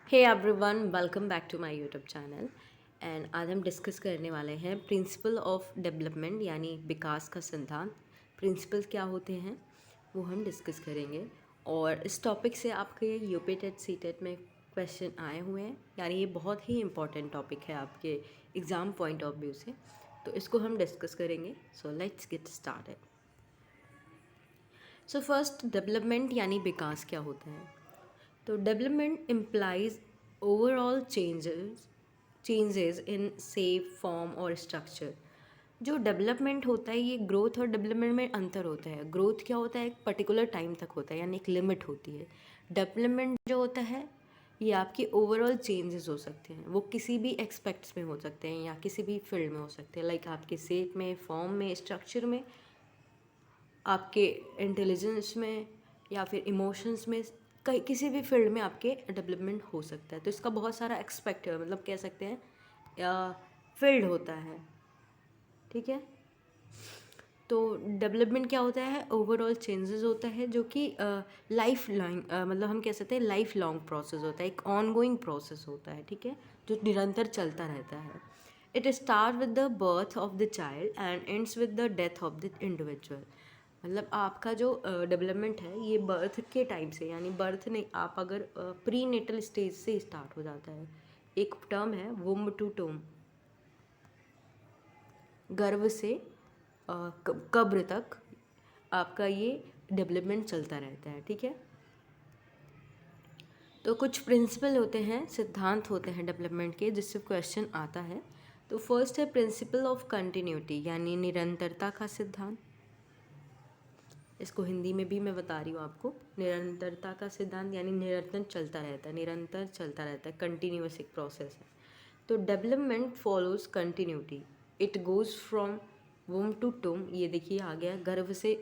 Hey everyone, welcome back to my YouTube channel. And आज हम discuss करने वाले हैं प्रिंसिपल ऑफ डेवलपमेंट यानी विकास का सिद्धांत। प्रिंसिपल्स क्या होते हैं वो हम डिस्कस करेंगे। और इस टॉपिक से आपके यूपी टेट सी टेट में क्वेश्चन आए हुए हैं, यानी ये बहुत ही इंपॉर्टेंट टॉपिक है आपके एग्ज़ाम पॉइंट ऑफ व्यू से। तो इसको हम डिस्कस करेंगे। So let's get started. So first, development यानी विकास क्या होता है। तो development implies overall changes in shape, form और स्ट्रक्चर। जो डेवलपमेंट होता है, ये ग्रोथ और डेवलपमेंट में अंतर होता है। ग्रोथ क्या होता है, एक पर्टिकुलर टाइम तक होता है, यानी एक लिमिट होती है। डेवलपमेंट जो होता है ये आपके ओवरऑल चेंजेस हो सकते हैं। वो किसी भी एक्सपेक्ट्स में हो सकते हैं या किसी भी फील्ड में हो सकते हैं, लाइक आपके शेप में, फॉर्म में, स्ट्रक्चर में, आपके इंटेलिजेंस में या फिर इमोशंस में। कहीं किसी भी फील्ड में आपके डेवलपमेंट हो सकता है। तो इसका बहुत सारा एक्सपेक्ट है, मतलब कह सकते हैं या फील्ड होता है। ठीक है। तो डेवलपमेंट क्या होता है, ओवरऑल चेंजेस होता है जो कि लाइफ लॉन्ग, मतलब हम कह सकते हैं लाइफ लॉन्ग प्रोसेस होता है, एक ऑन गोइंग प्रोसेस होता है। ठीक है, जो निरंतर चलता रहता है। It start with the birth of the child and ends with the death of the individual. मतलब आपका जो डेवलपमेंट है ये बर्थ के टाइम से, यानी बर्थ नहीं, आप अगर प्री नेटल स्टेज से स्टार्ट हो जाता है। एक टर्म है वुम्ब टू टूम, गर्भ से कब्र तक आपका ये डेवलपमेंट चलता रहता है। ठीक है। तो कुछ प्रिंसिपल होते हैं, सिद्धांत होते हैं डेवलपमेंट के, जिससे क्वेश्चन आता है। तो फर्स्ट है प्रिंसिपल ऑफ कंटिन्यूटी, यानी निरंतरता का सिद्धांत। इसको हिंदी में भी मैं बता रही हूँ आपको। निरंतरता का सिद्धांत यानी निरंतर चलता रहता है, निरंतर चलता रहता है, कंटिन्यूस एक प्रोसेस है। तो development follows continuity, it goes from womb to tomb. ये देखिए आ गया, गर्भ से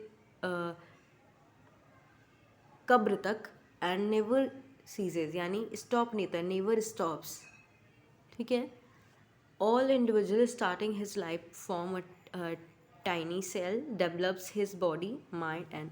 कब्र तक। एंड नेवर सीजेज, यानी स्टॉप नहीं था, नेवर स्टॉप्स। ठीक है। All individual starting his life form a tiny cell develops his body mind and.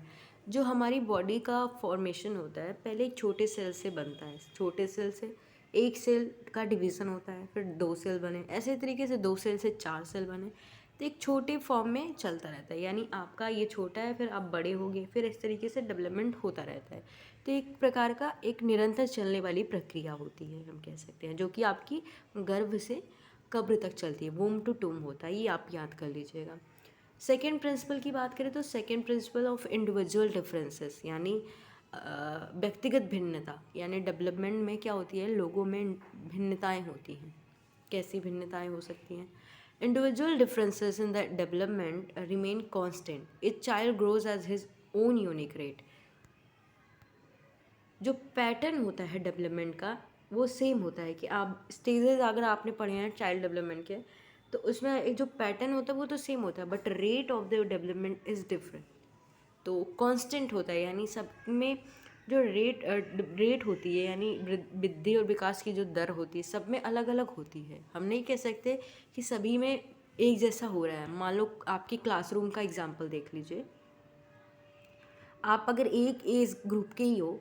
जो हमारी बॉडी का फॉर्मेशन होता है पहले एक छोटे सेल से बनता है। छोटे सेल से एक सेल का डिवीज़न होता है, फिर दो सेल बने, ऐसे तरीके से दो सेल से चार सेल बने। तो एक छोटे फॉर्म में चलता रहता है, यानी आपका ये छोटा है, फिर आप बड़े होंगे, फिर इस तरीके से डेवलपमेंट होता रहता है। तो एक प्रकार का एक निरंतर चलने वाली प्रक्रिया होती है, हम कह सकते हैं, जो कि आपकी गर्भ से कब्र तक चलती है। वूम टू टूम होता है, ये आप याद कर लीजिएगा। सेकेंड प्रिंसिपल की बात करें तो second principle of individual differences, यानी व्यक्तिगत भिन्नता। यानी डेवलपमेंट में क्या होती है, लोगों में भिन्नताएं होती हैं। कैसी भिन्नताएं हो सकती हैं। Individual differences in the development remain constant, each child grows as his own unique rate. जो पैटर्न होता है डेवलपमेंट का वो सेम होता है, कि आप स्टेजेस अगर आपने पढ़े हैं चाइल्ड डेवलपमेंट के, तो उसमें एक जो पैटर्न होता है वो तो सेम होता है, but rate of the development is different. तो कांस्टेंट होता है, यानी सब में जो रेट होती है, यानी वृद्धि और विकास की जो दर होती है सब में अलग अलग होती है। हम नहीं कह सकते कि सभी में एक जैसा हो रहा है। मान लो आपकी क्लासरूम का एग्जाम्पल देख लीजिए। आप अगर एक एज ग्रुप के ही हो,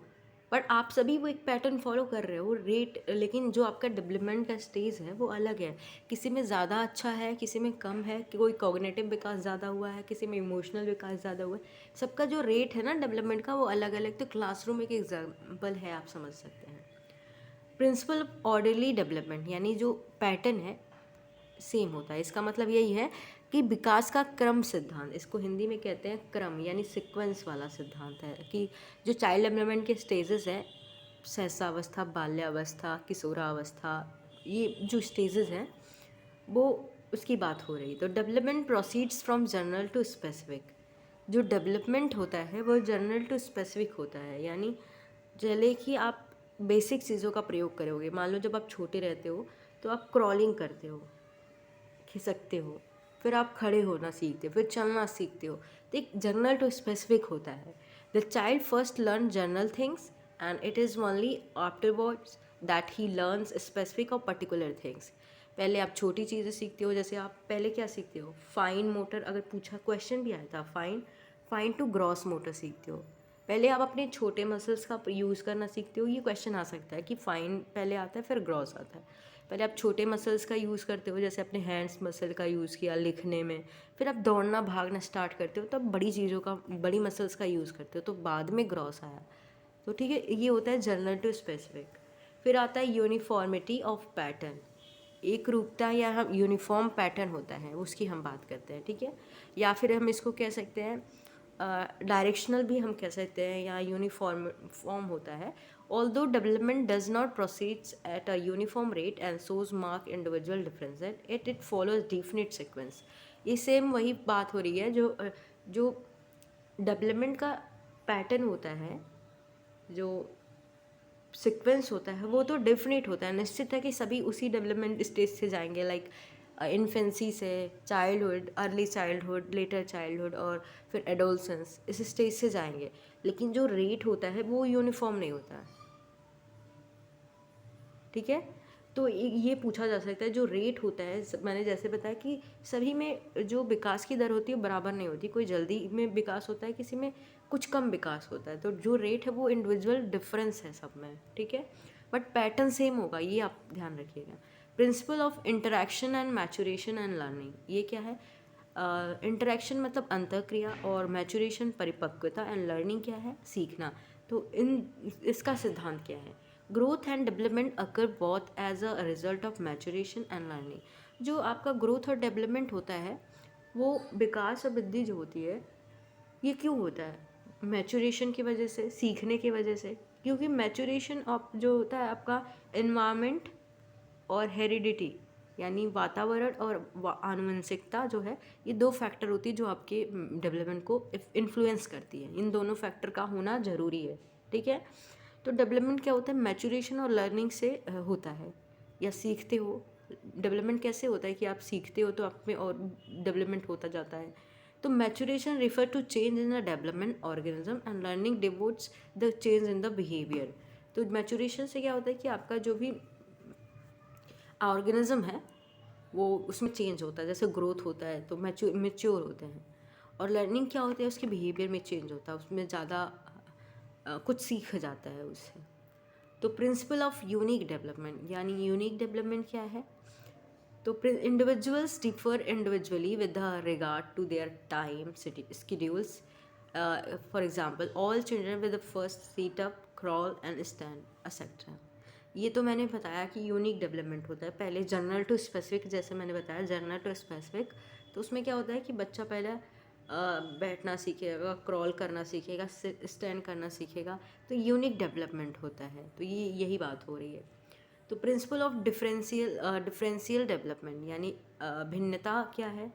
बट आप सभी वो एक पैटर्न फॉलो कर रहे हो रेट, लेकिन जो आपका डेवलपमेंट का स्टेज है वो अलग है। किसी में ज़्यादा अच्छा है, किसी में कम है, कि कोई कॉग्निटिव विकास ज़्यादा हुआ है, किसी में इमोशनल विकास ज़्यादा हुआ है। सबका जो रेट है ना डेवलपमेंट का वो अलग अलग। तो क्लासरूम एक एग्जाम्पल है, आप समझ सकते हैं। प्रिंसिपल ऑर्डरली डेवलपमेंट, यानी जो पैटर्न है सेम होता है। इसका मतलब यही है कि विकास का क्रम सिद्धांत, इसको हिंदी में कहते हैं क्रम, यानी सीक्वेंस वाला सिद्धांत है। कि जो चाइल्ड डेवलपमेंट के स्टेजेस हैं, सहसावस्था, बाल्यावस्था, किशोरावस्था, ये जो स्टेजेस हैं वो उसकी बात हो रही। तो development proceeds from general to specific. जो डेवलपमेंट होता है वो जनरल टू स्पेसिफिक होता है, यानी चले कि आप बेसिक चीज़ों का प्रयोग करोगे। मान लो जब आप छोटे रहते हो तो आप क्रॉलिंग करते हो, खिसकते हो, फिर आप खड़े होना सीखते हो, फिर चलना सीखते हो। तो एक जनरल टू स्पेसिफिक होता है। The child first learn general things and it is only afterwards that he learns specific और पर्टिकुलर थिंग्स। पहले आप छोटी चीज़ें सीखते हो, जैसे आप पहले क्या सीखते हो, फाइन मोटर, अगर पूछा क्वेश्चन भी आया था, fine fine to gross motor सीखते हो। पहले आप अपने छोटे मसल्स का यूज़ करना सीखते हो, ये क्वेश्चन आ सकता है कि फाइन पहले आता है फिर ग्रॉस आता है। पहले आप छोटे मसल्स का यूज़ करते हो, जैसे अपने हैंड्स मसल का यूज़ किया लिखने में, फिर आप दौड़ना भागना स्टार्ट करते हो तब बड़ी चीज़ों का, बड़ी मसल्स का यूज़ करते हो, तो बाद में ग्रॉस आया। तो ठीक है, ये होता है जनरल टू स्पेसिफिक। फिर आता है यूनिफॉर्मिटी ऑफ पैटर्न, एक रूपता या हम यूनिफॉर्म पैटर्न होता है उसकी हम बात करते हैं, ठीक है। या फिर हम इसको कह सकते हैं डायरेक्शनल भी हम कह सकते हैं, या यूनिफॉर्म फॉर्म होता है। Although development does not proceeds at a uniform rate and shows mark individual differences, it follows definite sequence. ये सेम वही बात हो रही है जो डेवलपमेंट का पैटर्न होता है, जो सीक्वेंस होता है वो तो डेफिनेट होता है, निश्चित है कि सभी उसी डेवलपमेंट स्टेज से जाएंगे, लाइक इन्फेंसी से childhood, early childhood, letter childhood और फिर एडोलसेंस, इस स्टेज से जाएंगे। लेकिन जो रेट होता है वो यूनिफॉर्म नहीं होता है, ठीक है। तो ये पूछा जा सकता है, जो रेट होता है, मैंने जैसे बताया कि सभी में जो विकास की दर होती है बराबर नहीं होती, कोई जल्दी में विकास होता है, किसी में कुछ कम विकास होता है। तो जो रेट है वो इंडिविजुअल डिफरेंस है सब में, ठीक है, बट पैटर्न सेम होगा, ये आप ध्यान रखिएगा। Principle of interaction and maturation and learning, ये क्या है? इंटरेक्शन मतलब अंतःक्रिया, और मैचुरेशन परिपक्वता, एंड लर्निंग क्या है? सीखना। तो इसका सिद्धांत क्या है? Growth and development occur both as a result of maturation and learning. जो आपका ग्रोथ और डेवलपमेंट होता है, वो विकास और वृद्धि जो होती है, ये क्यों होता है? मैचुरेशन की वजह से, सीखने की वजह से। क्योंकि मैचुरेशन आप जो होता है आपका एनवायरनमेंट और हेरिडिटी, यानी वातावरण और आनुवंशिकता जो है, ये दो फैक्टर होती है जो आपके डेवलपमेंट को इन्फ्लुएंस करती है। इन दोनों फैक्टर का होना ज़रूरी है, ठीक है। तो डेवलपमेंट क्या होता है? मैचुरेशन और लर्निंग से होता है, या सीखते हो। डेवलपमेंट कैसे होता है कि आप सीखते हो तो आप में और डेवलपमेंट होता जाता है। तो maturation refer to change in the development organism and learning devotes the change in the behaviour. तो मैचुरेशन से क्या होता है कि आपका जो भी ऑर्गेनिज्म है वो उसमें चेंज होता है, जैसे ग्रोथ होता है तो मेच्योर होते हैं। और लर्निंग क्या होता है? उसके बिहेवियर में चेंज होता है, उसमें ज़्यादा कुछ सीख जाता है उससे। तो प्रिंसिपल ऑफ यूनिक डेवलपमेंट, यानी यूनिक डेवलपमेंट क्या है? तो individuals differ individually with regard to their time schedules. For example all children with the first sit up, crawl and stand etcetera. ये तो मैंने बताया कि यूनिक डेवलपमेंट होता है। पहले जनरल टू स्पेसिफिक, जैसे मैंने बताया जनरल टू स्पेसिफिक, तो उसमें क्या होता है कि बच्चा पहले बैठना सीखेगा, क्रॉल करना सीखेगा, स्टैंड करना सीखेगा, तो यूनिक डेवलपमेंट होता है। तो ये यही बात हो रही है। तो प्रिंसिपल ऑफ डिफरेंशियल डेवलपमेंट, यानी भिन्नता क्या है?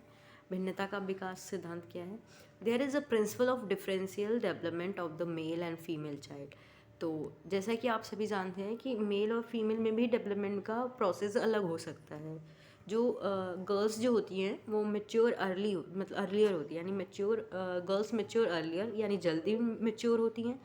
भिन्नता का विकास सिद्धांत क्या है? There is a principle of differential development of the male and female child. तो जैसा कि आप सभी जानते हैं कि मेल और फीमेल में भी डेवलपमेंट का प्रोसेस अलग हो सकता है। जो गर्ल्स जो होती हैं वो मेच्योर अर्ली, मतलब अर्लियर होती है, यानी मेच्योर गर्ल्स मेच्योर अर्लियर, यानी जल्दी मेच्योर होती हैं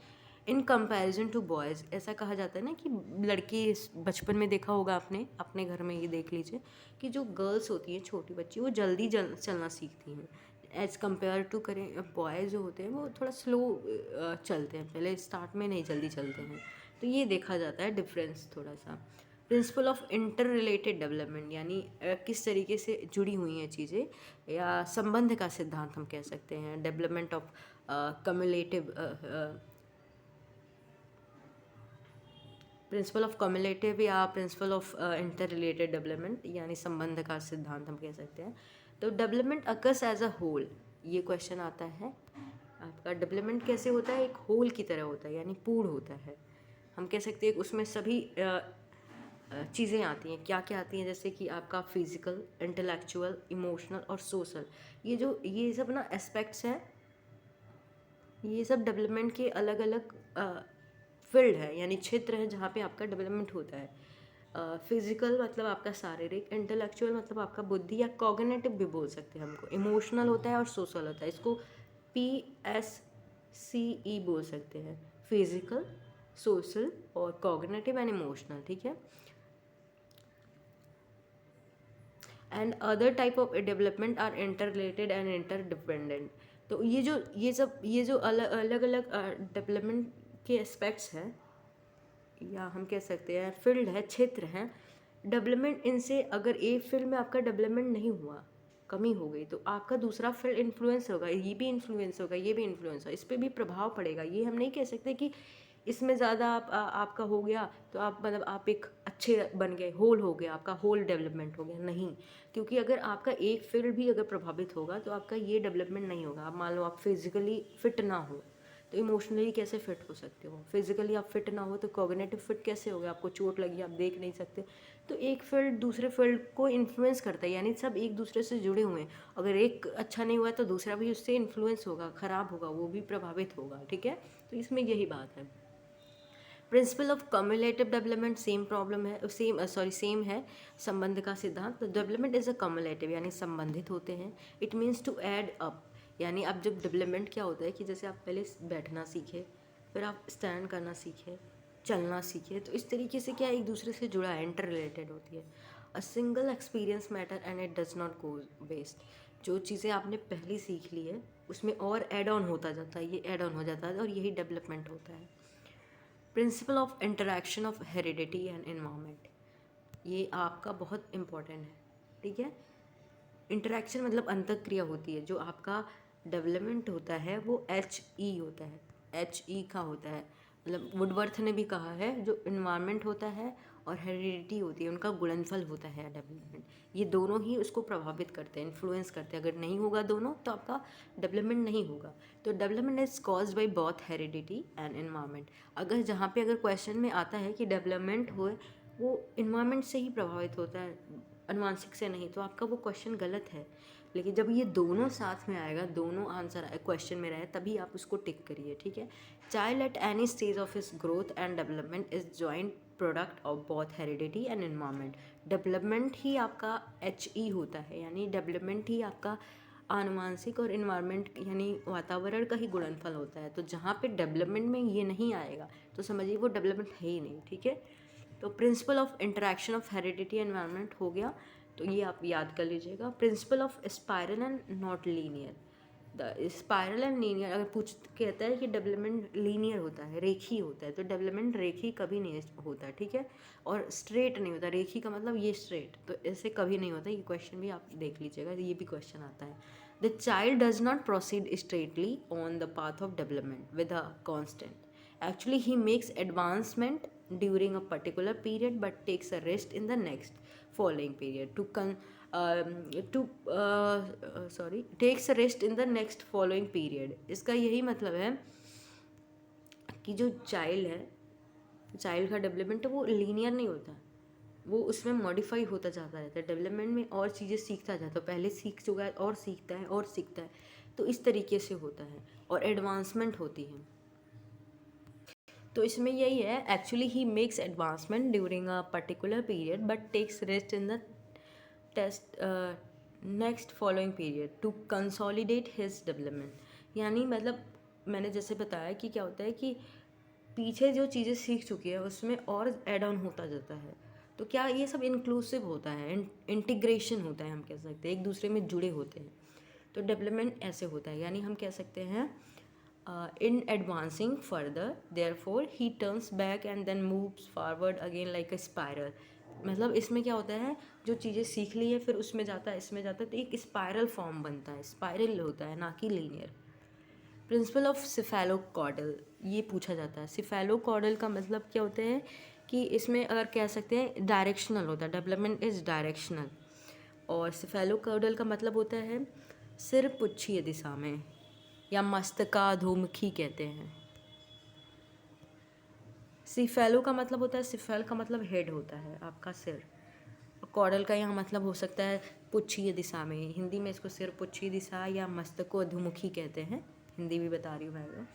इन कंपैरिजन टू बॉयज़। ऐसा कहा जाता है ना कि लड़की बचपन में देखा होगा आपने, अपने घर में ये देख लीजिए कि जो गर्ल्स होती हैं, छोटी बच्ची, वो जल्दी चलना सीखती हैं एज़ कम्पेयर टू करें बॉयज़ जो होते हैं वो थोड़ा स्लो चलते हैं, पहले स्टार्ट में नहीं जल्दी चलते हैं। तो ये देखा जाता है डिफरेंस थोड़ा सा। Principal of interrelated development, यानी किस तरीके से जुड़ी हुई हैं चीज़ें, या संबंध का सिद्धांत हम कह सकते हैं। Development of cumulative, principle of cumulative या principle of interrelated development, यानी संबंध का सिद्धांत हम कह सकते हैं। तो development occurs as a whole, ये क्वेश्चन आता है आपका। डेवलपमेंट कैसे होता है? एक होल की तरह होता है, यानी पूर्ण होता है। हम कह सकते हैं कि उसमें सभी चीज़ें आती हैं। क्या क्या आती हैं? जैसे कि आपका फिजिकल, इंटेलेक्चुअल, इमोशनल और सोशल। ये सब ना एस्पेक्ट्स हैं, ये सब डेवलपमेंट के अलग अलग फील्ड है, यानी क्षेत्र है जहाँ पे आपका डेवलपमेंट होता है। फिजिकल मतलब आपका शारीरिक, इंटेलेक्चुअल मतलब आपका बुद्धि या कॉग्निटिव भी बोल सकते हैं हमको, इमोशनल होता है और सोशल होता है, इसको PSCE बोल सकते हैं, फिजिकल, सोशल और कॉग्निटिव एंड इमोशनल, ठीक है। And other type of development are inter related and inter dependent. तो ये जो अलग अलग डेवलपमेंट के एस्पेक्ट्स हैं, या हम कह सकते हैं फील्ड है, क्षेत्र है डेवलपमेंट, इनसे अगर एक फील्ड में आपका डेवलपमेंट नहीं हुआ, कमी हो गई, तो आपका दूसरा फील्ड इन्फ्लुएंस होगा, ये भी इन्फ्लुएंस होगा, ये भी इन्फ्लुएंस होगा, इस पर भी प्रभाव पड़ेगा। ये हम नहीं कह सकते कि इसमें ज़्यादा आपका हो गया तो आप मतलब आप एक अच्छे बन गए, होल हो गया, आपका होल डेवलपमेंट हो गया, नहीं। क्योंकि अगर आपका एक फील्ड भी अगर प्रभावित होगा तो आपका ये डेवलपमेंट नहीं होगा। अब मान लो आप फिजिकली फिट ना हो तो इमोशनली कैसे फिट हो सकते हो? फिजिकली आप फिट ना हो तो कॉग्निटिव फिट कैसे होगा? आपको चोट लगी, आप देख नहीं सकते। तो एक फील्ड दूसरे फील्ड को इन्फ्लुएंस करता है, यानी सब एक दूसरे से जुड़े हुए हैं। अगर एक अच्छा नहीं हुआ तो दूसरा भी उससे इन्फ्लुएंस होगा, ख़राब होगा, वो भी प्रभावित होगा, ठीक है। तो इसमें यही बात है। Principal of cumulative development same problem है, सेम है संबंध का सिद्धांत। तो डेवलपमेंट इज अ कम्युलेटिव, यानी संबंधित होते हैं। It means to add up, यानी अब जब डेवलपमेंट क्या होता है कि जैसे आप पहले बैठना सीखे, फिर आप स्टैंड करना सीखे, चलना सीखे, तो इस तरीके से क्या एक दूसरे से जुड़ा है, इंटर रिलेटेड होती है। A single experience matter and it does not go waste. जो चीज़ें आपने पहले सीख ली है उसमें और ऐड ऑन होता जाता है, ये ऐड ऑन हो जाता है, और यही डेवलपमेंट होता है। Principle of interaction of heredity and environment, ये आपका बहुत इम्पोर्टेंट है, ठीक है। इंटरेक्शन मतलब अंतःक्रिया होती है। जो आपका डेवलपमेंट होता है वो HE होता है, HE का होता है। मतलब वुडवर्थ ने भी कहा है जो इन्वायरमेंट होता है और हेरिडिटी होती है, उनका गुणनफल होता है डेवलपमेंट। ये दोनों ही उसको प्रभावित करते हैं, इन्फ्लुएंस करते हैं। अगर नहीं होगा दोनों तो आपका डेवलपमेंट नहीं होगा। तो development is caused by both heredity and environment. अगर जहाँ पे अगर क्वेश्चन में आता है कि डेवलपमेंट हो वो इन्वायरमेंट से ही प्रभावित होता है, अनुवांशिक से नहीं, तो आपका वो क्वेश्चन गलत है। लेकिन जब ये दोनों साथ में आएगा, दोनों आंसर क्वेश्चन में रहे, तभी आप उसको टिक करिए, ठीक है। Child at any stage of his growth and development is joint product of both heredity and environment. Development ही आपका HE होता है, यानी डेवलपमेंट ही आपका आनुवांशिक और इन्वायरमेंट यानी वातावरण का ही गुणनफल होता है। तो जहाँ पे डेवलपमेंट में ये नहीं आएगा तो समझिए वो डेवलपमेंट है ही नहीं, ठीक है। तो principle of interaction of heredity environment हो गया, तो ये आप याद कर लीजिएगा। Principle of spiral and not linear, the spiral and linear अगर कहता है कि डेवलपमेंट लीनियर होता है, रेखी होता है, तो डेवलपमेंट रेखी कभी नहीं होता, ठीक है। और स्ट्रेट नहीं होता, रेखी का मतलब ये स्ट्रेट, तो ऐसे कभी नहीं होता। ये क्वेश्चन भी आप देख लीजिएगा, ये भी क्वेश्चन आता है। The child does not proceed straightly on the path of development with a constant. Actually, he makes advancement during a particular period but takes a rest in the next following period. Takes a rest in the next following period. इसका यही मतलब है कि जो child का development है वो linear नहीं होता, वो उसमें मॉडिफाई होता जाता रहता है। डेवलपमेंट में और चीज़ें सीखता जाता है, पहले सीख चुका है और सीखता है और सीखता है, तो इस तरीके से होता है और एडवांसमेंट होती है। तो इसमें यही है, actually he makes advancement during a particular period but takes rest in the test next following period to consolidate his development. यानी मतलब मैंने जैसे बताया कि क्या होता है कि पीछे जो चीज़ें सीख चुकी है उसमें और एड ऑन होता जाता है। तो क्या ये सब इंक्लूसिव होता है, इंटीग्रेशन होता है, हम कह सकते हैं एक दूसरे में जुड़े होते हैं। तो डेवलपमेंट ऐसे होता है, यानी हम कह सकते हैं in advancing further therefore he turns back and then moves forward again like a spiral। मतलब इसमें क्या होता है, जो चीज़ें सीख ली है फिर उसमें जाता है, इसमें जाता है, तो एक स्पायरल फॉर्म बनता है, स्पायरल होता है ना कि लीनियर। प्रिंसिपल ऑफ सिफेलोकॉर्डल, ये पूछा जाता है। सिफेलोकॉर्डल का मतलब क्या होता है कि इसमें अगर कह सकते हैं डायरेक्शनल होता है, डेवलपमेंट इज डायरेक्शनल। और सिफेलोकॉर्डल का मतलब होता है सिर पुच्छीय दिशा में, या मस्तकाधोमुखी कहते हैं। सिफेलो का मतलब होता है, सिफेल का मतलब हेड होता है, आपका सिर। कॉर्डल का यहाँ मतलब हो सकता है पुच्छीय दिशा में, हिंदी में इसको सिर पुच्छीय दिशा या मस्तकोधमुखी कहते हैं, हिंदी भी बता रही हूँ मैं।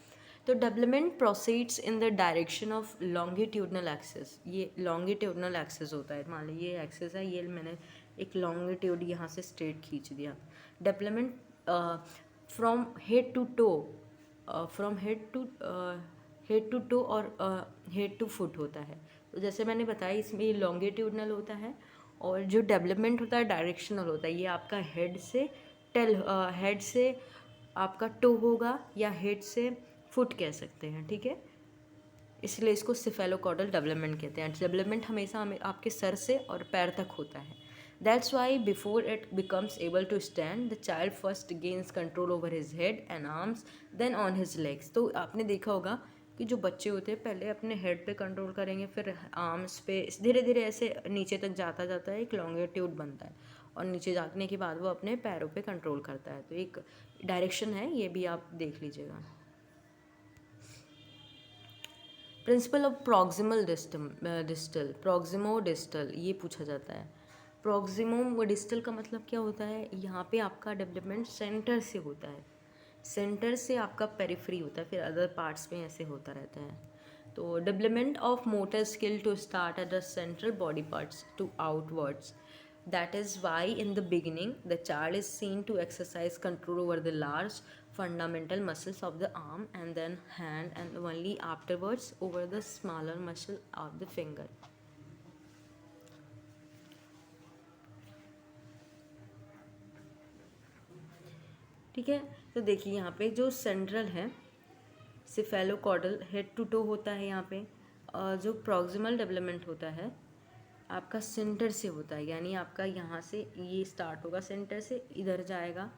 तो development proceeds in the direction of longitudinal axis. ये लॉन्गिट्यूडनल एक्सिस होता है, मान लीजिए ये एक्सिस है, ये मैंने एक लॉन्गिट्यूड यहाँ से स्ट्रेट खींच दिया। Development from head to toe, from head to toe और हेड टू फुट होता है। तो जैसे मैंने बताया इसमें लॉन्गिट्यूडनल होता है, और जो डेवलपमेंट होता है डायरेक्शनल होता है। ये आपका हेड से आपका टो होगा या हेड से फुट कह सकते हैं, ठीक है। इसलिए इसको सिफेलोकॉर्डल डेवलपमेंट कहते हैं। डेवलपमेंट हमेशा हमें आपके सर से और पैर तक होता है। That's why before it becomes able to stand the child first gains control over his head and arms then on his legs. तो आपने देखा होगा कि जो बच्चे होते हैं पहले अपने हेड पे कंट्रोल करेंगे, फिर आर्म्स पे, धीरे धीरे ऐसे नीचे तक जाता जाता है, एक लॉन्गिट्यूड बनता है और नीचे जाने के बाद वो अपने पैरों पे कंट्रोल करता है। तो एक डायरेक्शन है, ये भी आप देख लीजिएगा। Principle of proximal distal, proximo distal, ये पूछा जाता है। प्रॉक्सिमो डिस्टल का मतलब क्या होता है? यहाँ पे आपका डेवलपमेंट सेंटर से होता है, सेंटर से आपका पेरिफेरी होता है, फिर अदर पार्ट्स में ऐसे होता रहता है। तो development of motor skill to start at the central body parts to outwards, that is why in the beginning the child is seen to exercise control over the large fundamental muscles of the arm and then hand, and only afterwards over the smaller muscle of the finger. ठीक है, तो देखिए यहाँ पे जो central है सिफेलोकॉर्डल head to to होता है यहाँ पे, और जो प्रॉक्सिमल डेवलपमेंट होता है आपका सेंटर से होता है, यानी आपका यहाँ से ये स्टार्ट होगा सेंटर से, इधर जाएगा,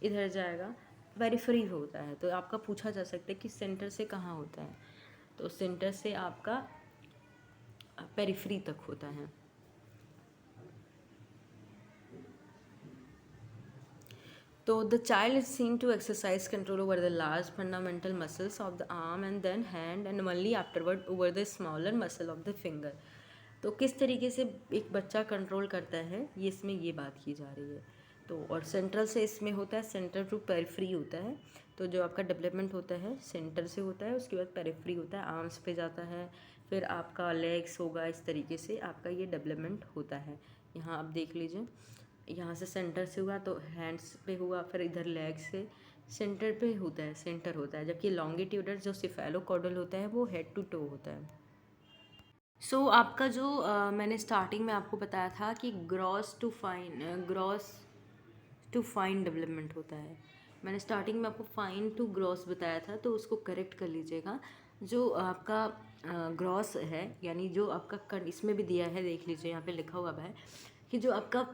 इधर जाएगा, पेरिफेरी होता है। तो आपका पूछा जा सकता है कि सेंटर से कहाँ होता है, तो सेंटर से आपका पेरिफेरी तक होता है। तो the child is seen to exercise control over the large fundamental muscles of the arm and then hand and only afterward over the smaller muscle of the finger. तो किस तरीके से एक बच्चा कंट्रोल करता है, ये इसमें ये बात की जा रही है। तो और सेंट्रल से इसमें होता है, सेंटर टू पेरिफेरी होता है। तो जो आपका डेवलपमेंट होता है सेंटर से होता है, उसके बाद पेरिफेरी होता है, आर्म्स पे जाता है, फिर आपका लेग्स होगा, इस तरीके से आपका ये डेवलपमेंट होता है। यहाँ आप देख लीजिए, यहाँ से सेंटर से हुआ तो हैंड्स पे हुआ, फिर इधर लेग से सेंटर पे होता है, सेंटर होता है, जबकि लॉन्गिट्यूडल जो सिफेलोकॉर्डल होता है वो हेड टू टो होता है। सो आपका जो मैंने स्टार्टिंग में आपको बताया था कि ग्रॉस टू फाइन डेवलपमेंट होता है। मैंने स्टार्टिंग में आपको फाइन टू ग्रॉस बताया था, तो उसको करेक्ट कर लीजिएगा। जो आपका ग्रॉस है, यानी जो आपका इसमें भी दिया है, देख लीजिए यहाँ पे लिखा हुआ है कि जो आपका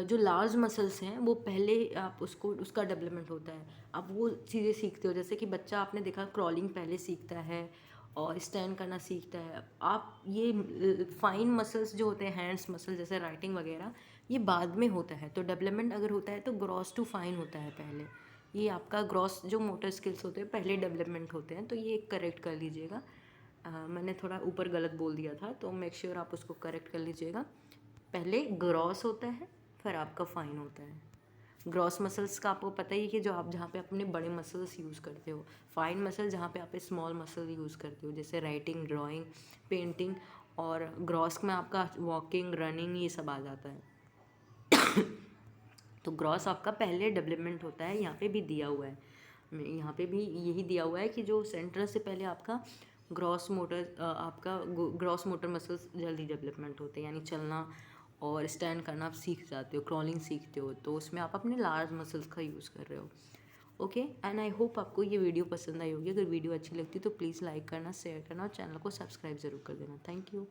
जो लार्ज मसल्स हैं वो पहले आप उसको उसका डेवलपमेंट होता है। आप वो चीज़ें सीखते हो, जैसे कि बच्चा आपने देखा क्रॉलिंग पहले सीखता है और स्टैंड करना सीखता है। आप ये फाइन मसल्स जो होते हैं, हैंड्स मसल जैसे राइटिंग वगैरह, ये बाद में होता है। तो डेवलपमेंट अगर होता है तो ग्रॉस टू फाइन होता है पहले। ये आपका ग्रॉस जो मोटर स्किल्स होते हैं पहले डेवलपमेंट होते हैं, तो ये करेक्ट कर लीजिएगा। मैंने थोड़ा ऊपर गलत बोल दिया था, तो मेक श्योर आप उसको करेक्ट कर लीजिएगा। पहले ग्रॉस होता है, फिर आपका फाइन होता है। ग्रॉस मसल्स का आपको पता ही है कि जो आप जहाँ पे अपने बड़े मसल्स यूज़ करते हो, फाइन मसल जहाँ पे आप स्मॉल मसल यूज़ करते हो, जैसे राइटिंग, ड्राइंग, पेंटिंग, और ग्रॉस में आपका वॉकिंग, रनिंग, ये सब आ जाता है। तो ग्रॉस आपका पहले डेवलपमेंट होता है, यहाँ पे भी दिया हुआ है, यहाँ पे भी यही दिया हुआ है कि जो सेंटर से पहले आपका ग्रॉस मोटर मसल्स जल्दी डेवलपमेंट होते हैं, यानी चलना और स्टैंड करना आप सीख जाते हो, क्रॉलिंग सीखते हो, तो उसमें आप अपने लार्ज मसल्स का यूज़ कर रहे हो। ओके, एंड आई होप आपको ये वीडियो पसंद आई होगी। अगर वीडियो अच्छी लगती है तो प्लीज़ लाइक करना, शेयर करना और चैनल को सब्सक्राइब ज़रूर कर देना। Thank you.